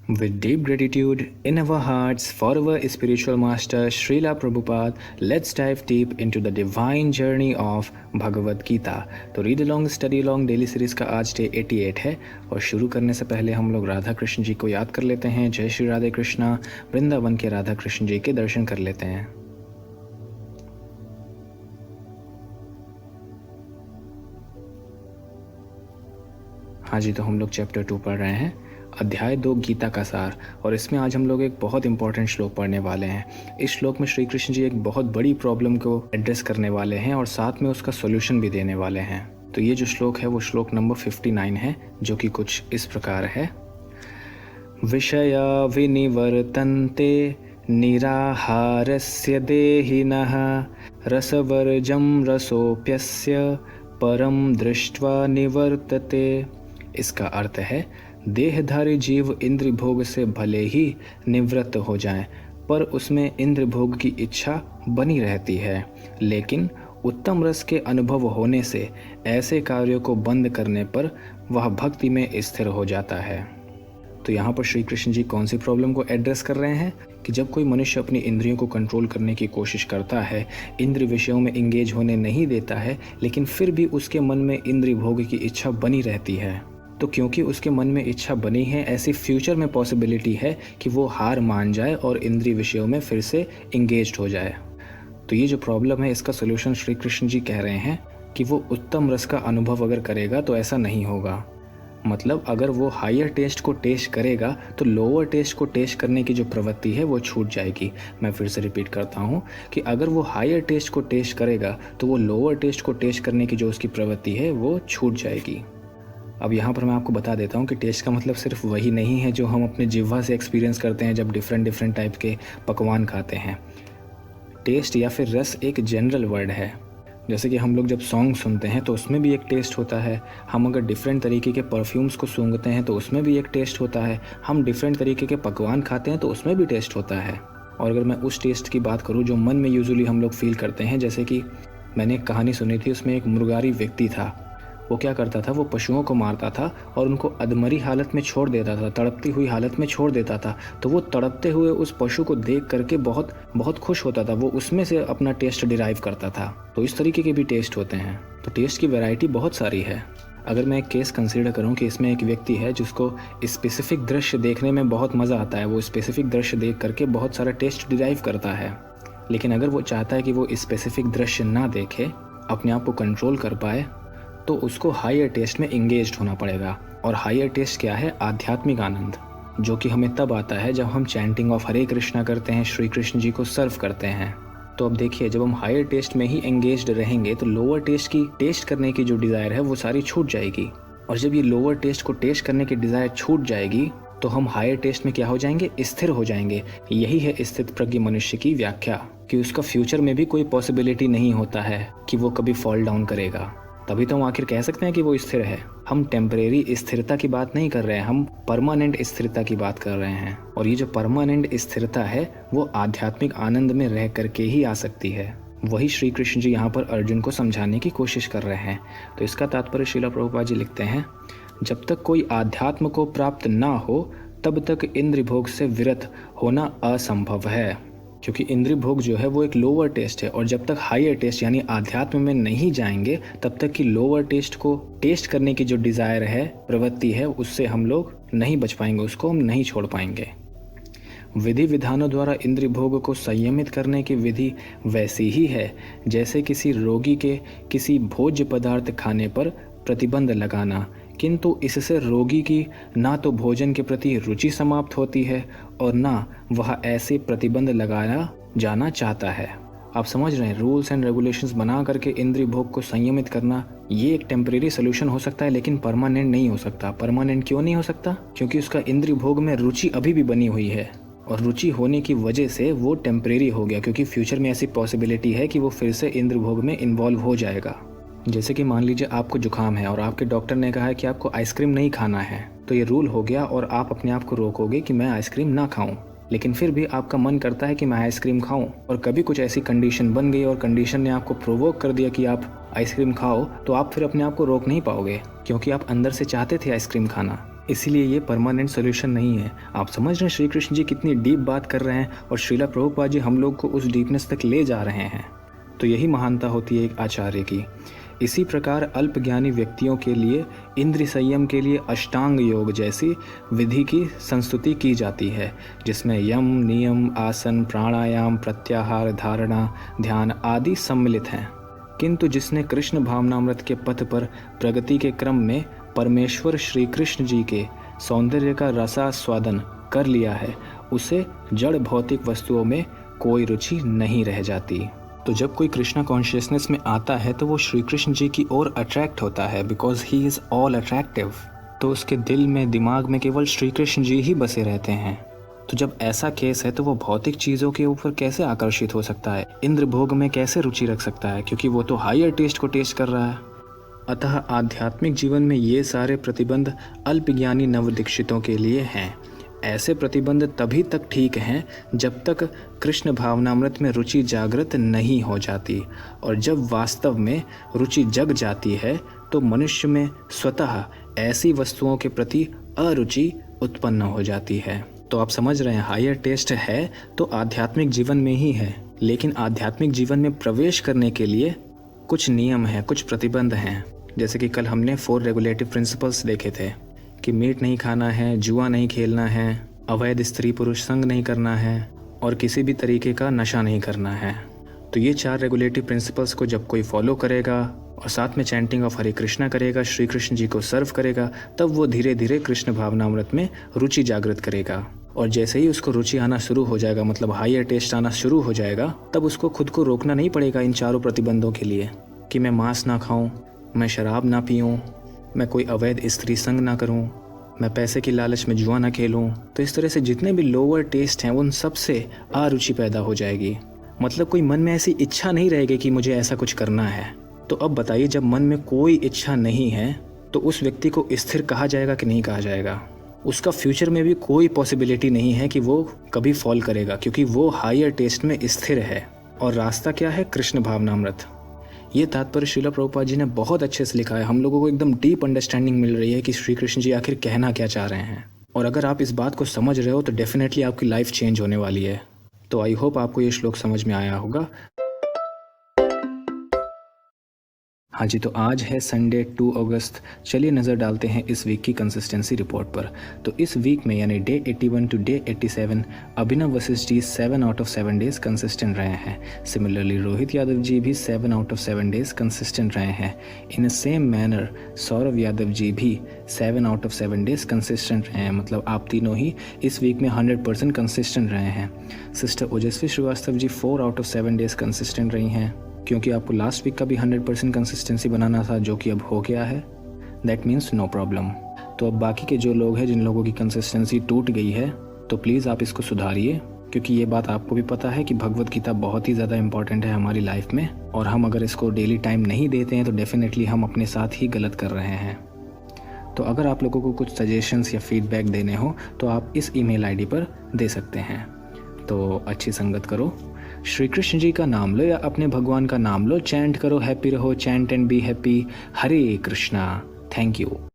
With deep gratitude in our hearts for our spiritual master Srila Prabhupada, let's dive deep into the divine journey of Bhagavad Gita. तो read along study along daily series का आज day 88 है और शुरू करने से पहले हम लोग राधा कृष्ण जी को याद कर लेते हैं। जय श्री राधे कृष्णा। वृंदावन के राधा कृष्ण जी के दर्शन कर लेते हैं। हाँ जी, तो हम लोग चैप्टर 2 पढ़ रहे हैं, अध्याय 2 गीता का सार। और इसमें आज हम लोग एक बहुत इंपॉर्टेंट श्लोक पढ़ने वाले हैं। इस श्लोक में श्री कृष्ण जी एक बहुत बड़ी प्रॉब्लम को एड्रेस करने वाले हैं और साथ में उसका सॉल्यूशन भी देने वाले हैं। तो ये जो श्लोक है वो श्लोक नंबर 59 है, जो कि कुछ इस प्रकार है। विषया विनिवर्तन्ते निराहारस्य देहिनः रसवर्जं रसोप्यस्य परम दृष्ट्वा निवर्तते। इसका अर्थ है, देहधारी जीव इंद्र भोग से भले ही निवृत्त हो जाएं, पर उसमें इंद्र भोग की इच्छा बनी रहती है। लेकिन उत्तम रस के अनुभव होने से ऐसे कार्यों को बंद करने पर वह भक्ति में स्थिर हो जाता है। तो यहाँ पर श्री कृष्ण जी कौन सी प्रॉब्लम को एड्रेस कर रहे हैं कि जब कोई मनुष्य अपनी इंद्रियों को कंट्रोल करने की कोशिश करता है, इंद्र विषयों में इंगेज होने नहीं देता है, लेकिन फिर भी उसके मन में इंद्रिय भोग की इच्छा बनी रहती है। तो क्योंकि उसके मन में इच्छा बनी है, ऐसी फ्यूचर में पॉसिबिलिटी है कि वो हार मान जाए और इंद्रिय विषयों में फिर से इंगेज्ड हो जाए। तो ये जो प्रॉब्लम है, इसका सोल्यूशन श्री कृष्ण जी कह रहे हैं कि वो उत्तम रस का अनुभव अगर करेगा तो ऐसा नहीं होगा। मतलब अगर वो हायर टेस्ट को टेस्ट करेगा तो लोअर टेस्ट को टेस्ट करने की जो प्रवृत्ति है वो छूट जाएगी। मैं फिर से रिपीट करता हूँ कि अगर वो हायर टेस्ट को टेस्ट करेगा तो वो लोअर टेस्ट को टेस्ट करने की जो उसकी प्रवृत्ति है वो छूट जाएगी। अब यहाँ पर मैं आपको बता देता हूँ कि टेस्ट का मतलब सिर्फ वही नहीं है जो हम अपने जिह्वा से एक्सपीरियंस करते हैं जब डिफरेंट टाइप के पकवान खाते हैं। टेस्ट या फिर रस एक जनरल वर्ड है। जैसे कि हम लोग जब सॉन्ग सुनते हैं तो उसमें भी एक टेस्ट होता है। हम अगर डिफरेंट तरीके के परफ्यूम्स को सूंघते हैं तो उसमें भी एक टेस्ट होता है। हम डिफरेंट तरीके के पकवान खाते हैं तो उसमें भी टेस्ट होता है। और अगर मैं उस टेस्ट की बात करूँ जो मन में यूजुअली हम लोग फील करते हैं, जैसे कि मैंने एक कहानी सुनी थी, उसमें एक मुर्गारी व्यक्ति था। वो क्या करता था, वो पशुओं को मारता था और उनको अधमरी हालत में छोड़ देता था, तड़पती हुई हालत में छोड़ देता था। तो वो तड़पते हुए उस पशु को देख करके बहुत बहुत खुश होता था। वो उसमें से अपना टेस्ट डिराइव करता था। तो इस तरीके के भी टेस्ट होते हैं। तो टेस्ट की वैरायटी बहुत सारी है। अगर मैं एक केस कंसीडर करूं कि इसमें एक व्यक्ति है जिसको स्पेसिफिक दृश्य देखने में बहुत मज़ा आता है, वो स्पेसिफिक दृश्य देख करके बहुत सारा टेस्ट डिराइव करता है। लेकिन अगर वो चाहता है कि वो स्पेसिफिक दृश्य ना देखे, अपने आप को कंट्रोल कर पाए, तो उसको हायर टेस्ट में इंगेज्ड होना पड़ेगा। और हायर टेस्ट क्या है? आध्यात्मिक आनंद, जो कि हमें तब आता है जब हम चैंटिंग ऑफ हरे कृष्णा करते हैं, श्री कृष्ण जी को सर्व करते हैं। तो अब देखिए, जब हम हायर टेस्ट में ही एंगेज्ड रहेंगे तो लोअर टेस्ट की टेस्ट करने की जो डिज़ायर है वो सारी छूट जाएगी। और जब ये लोअर टेस्ट को टेस्ट करने की डिज़ायर छूट जाएगी तो हम हायर टेस्ट में क्या हो जाएंगे? स्थिर हो जाएंगे। यही है स्थित प्रज्ञ मनुष्य की व्याख्या, कि उसका फ्यूचर में भी कोई पॉसिबिलिटी नहीं होता है कि वो कभी फॉल डाउन करेगा। तभी तो हम आखिर कह सकते हैं कि वो स्थिर है। हम टेम्परेरी स्थिरता की बात नहीं कर रहे हैं, हम परमानेंट स्थिरता की बात कर रहे हैं। और ये जो परमानेंट स्थिरता है वो आध्यात्मिक आनंद में रह करके ही आ सकती है। वही श्री कृष्ण जी यहाँ पर अर्जुन को समझाने की कोशिश कर रहे हैं। तो इसका तात्पर्य श्रीला प्रभुपाद जी लिखते हैं, जब तक कोई आध्यात्म को प्राप्त ना हो तब तक इंद्रिय भोग से विरत होना असंभव है। क्योंकि इंद्रिय भोग जो है वो एक लोअर टेस्ट है, और जब तक हायर टेस्ट यानी आध्यात्म में नहीं जाएंगे तब तक कि लोअर टेस्ट को टेस्ट करने की जो डिज़ायर है, प्रवृत्ति है, उससे हम लोग नहीं बच पाएंगे, उसको हम नहीं छोड़ पाएंगे। विधि विधानों द्वारा इंद्रिय भोग को संयमित करने की विधि वैसी ही है जैसे किसी रोगी के किसी भोज्य पदार्थ खाने पर प्रतिबंध लगाना, किंतु इससे रोगी की ना तो भोजन के प्रति रुचि समाप्त होती है और ना वह ऐसे प्रतिबंध लगाया जाना चाहता है। आप समझ रहे हैं, रूल्स एंड रेगुलेशंस बना करके इंद्रिय भोग को संयमित करना ये एक टेम्परेरी सोल्यूशन हो सकता है, लेकिन परमानेंट नहीं हो सकता। परमानेंट क्यों नहीं हो सकता? क्योंकि उसका इंद्रिय भोग में रुचि अभी भी बनी हुई है, और रुचि होने की वजह से वो टेम्परेरी हो गया, क्योंकि फ्यूचर में ऐसी पॉसिबिलिटी है कि वो फिर से इंद्रिय भोग में इन्वॉल्व हो जाएगा। जैसे कि मान लीजिए आपको जुकाम है और आपके डॉक्टर ने कहा है कि आपको आइसक्रीम नहीं खाना है, तो ये रूल हो गया और आप अपने आप को रोकोगे कि मैं आइसक्रीम ना खाऊं। लेकिन फिर भी आपका मन करता है कि मैं आइसक्रीम खाऊं, और कभी कुछ ऐसी कंडीशन बन गई और कंडीशन ने आपको प्रोवोक कर दिया कि आप आइसक्रीम खाओ, तो आप फिर अपने आप को रोक नहीं पाओगे, क्योंकि आप अंदर से चाहते थे आइसक्रीम खाना। इसीलिए ये परमानेंट सोल्यूशन नहीं है। आप समझ रहे हैं श्री कृष्ण जी कितनी डीप बात कर रहे हैं और श्रीला प्रभुपाद जी हम लोग को उस डीपनेस तक ले जा रहे हैं। तो यही महानता होती है एक आचार्य की। इसी प्रकार अल्पज्ञानी व्यक्तियों के लिए इंद्रिय संयम के लिए अष्टांग योग जैसी विधि की संस्तुति की जाती है, जिसमें यम, नियम, आसन, प्राणायाम, प्रत्याहार, धारणा, ध्यान आदि सम्मिलित हैं। किंतु जिसने कृष्ण भावनामृत के पथ पर प्रगति के क्रम में परमेश्वर श्री कृष्ण जी के सौंदर्य का रसास्वादन कर लिया है, उसे जड़ भौतिक वस्तुओं में कोई रुचि नहीं रह जाती। तो जब कोई कृष्णा कॉन्शियसनेस में आता है तो वो श्री कृष्ण जी की ओर अट्रैक्ट होता है, because he is all attractive. तो उसके दिल में, दिमाग में केवल श्री कृष्ण जी ही बसे रहते हैं। तो जब ऐसा केस है तो वो भौतिक चीज़ों के ऊपर कैसे आकर्षित हो सकता है, इंद्र भोग में कैसे रुचि रख सकता है, क्योंकि वो तो हायर टेस्ट को टेस्ट कर रहा है। अतः आध्यात्मिक जीवन में ये सारे प्रतिबंध अल्पज्ञानी नवदीक्षितों के लिए हैं। ऐसे प्रतिबंध तभी तक ठीक हैं जब तक कृष्ण भावनामृत में रुचि जागृत नहीं हो जाती, और जब वास्तव में रुचि जग जाती है तो मनुष्य में स्वतः ऐसी वस्तुओं के प्रति अरुचि उत्पन्न हो जाती है। तो आप समझ रहे हैं, हायर टेस्ट है तो आध्यात्मिक जीवन में ही है, लेकिन आध्यात्मिक जीवन में प्रवेश करने के लिए कुछ नियम हैं, कुछ प्रतिबंध हैं। जैसे कि कल हमने 4 रेगुलेटिव प्रिंसिपल्स देखे थे कि मीट नहीं खाना है, जुआ नहीं खेलना है, अवैध स्त्री पुरुष संग नहीं करना है और किसी भी तरीके का नशा नहीं करना है। तो ये 4 रेगुलेटिव प्रिंसिपल्स को जब कोई फॉलो करेगा और साथ में चैंटिंग ऑफ हरे कृष्णा करेगा, श्री कृष्ण जी को सर्व करेगा, तब वो धीरे धीरे कृष्ण भावनामृत में रुचि जागृत करेगा। और जैसे ही उसको रुचि आना शुरू हो जाएगा, मतलब हायर टेस्ट आना शुरू हो जाएगा, तब उसको खुद को रोकना नहीं पड़ेगा इन चारों प्रतिबंधों के लिए कि मैं मांस ना खाऊं, मैं शराब ना पीऊं, मैं कोई अवैध स्त्री संग ना करूं, मैं पैसे की लालच में जुआ ना खेलूं। तो इस तरह से जितने भी लोअर टेस्ट हैं उन सब से अरुचि पैदा हो जाएगी। मतलब कोई मन में ऐसी इच्छा नहीं रहेगी कि मुझे ऐसा कुछ करना है। तो अब बताइए, जब मन में कोई इच्छा नहीं है तो उस व्यक्ति को स्थिर कहा जाएगा कि नहीं कहा जाएगा? उसका फ्यूचर में भी कोई पॉसिबिलिटी नहीं है कि वो कभी फॉल करेगा, क्योंकि वो हायर टेस्ट में स्थिर है। और रास्ता क्या है? कृष्ण भावनामृत। ये तात्पर्य श्रीला प्रभुपाद जी ने बहुत अच्छे से लिखा है। हम लोगों को एकदम डीप अंडरस्टैंडिंग मिल रही है कि श्री कृष्ण जी आखिर कहना क्या चाह रहे हैं। और अगर आप इस बात को समझ रहे हो तो डेफिनेटली आपकी लाइफ चेंज होने वाली है। तो आई होप आपको ये श्लोक समझ में आया होगा। हाँ जी, तो आज है संडे 2 अगस्त। चलिए नज़र डालते हैं इस वीक की कंसिस्टेंसी रिपोर्ट पर। तो इस वीक में यानी day 81 to day 87 Abhinav Vashishtha ji 7 out of 7 days consistent रहे हैं। सिमिलरली रोहित यादव जी भी 7 आउट ऑफ 7 डेज कंसिस्टेंट रहे हैं। In a same manner Saurabh Yadav ji भी 7 आउट ऑफ 7 डेज कंसिस्टेंट रहे हैं। मतलब आप तीनों ही इस वीक में 100% कंसिस्टेंट रहे हैं। सिस्टर ओजस्वी Srivastava ji 4 out of 7 days consistent रही हैं, क्योंकि आपको लास्ट वीक का भी 100% कंसिस्टेंसी बनाना था, जो कि अब हो गया है। That means no problem. तो अब बाकी के जो लोग हैं जिन लोगों की कंसिस्टेंसी टूट गई है, तो प्लीज़ आप इसको सुधारिए, क्योंकि ये बात आपको भी पता है कि भगवत गीता बहुत ही ज़्यादा इंपॉर्टेंट है हमारी लाइफ में, और हम अगर इसको डेली टाइम नहीं देते हैं तो डेफिनेटली हम अपने साथ ही गलत कर रहे हैं। तो अगर आप लोगों को कुछ सजेशंस या फीडबैक देने हो तो आप इस ईमेल आईडी पर दे सकते हैं। तो अच्छी संगत करो, श्री कृष्ण जी का नाम लो या अपने भगवान का नाम लो, चैंट करो, हैप्पी रहो, chant and be happy. Hare Krishna. Thank you.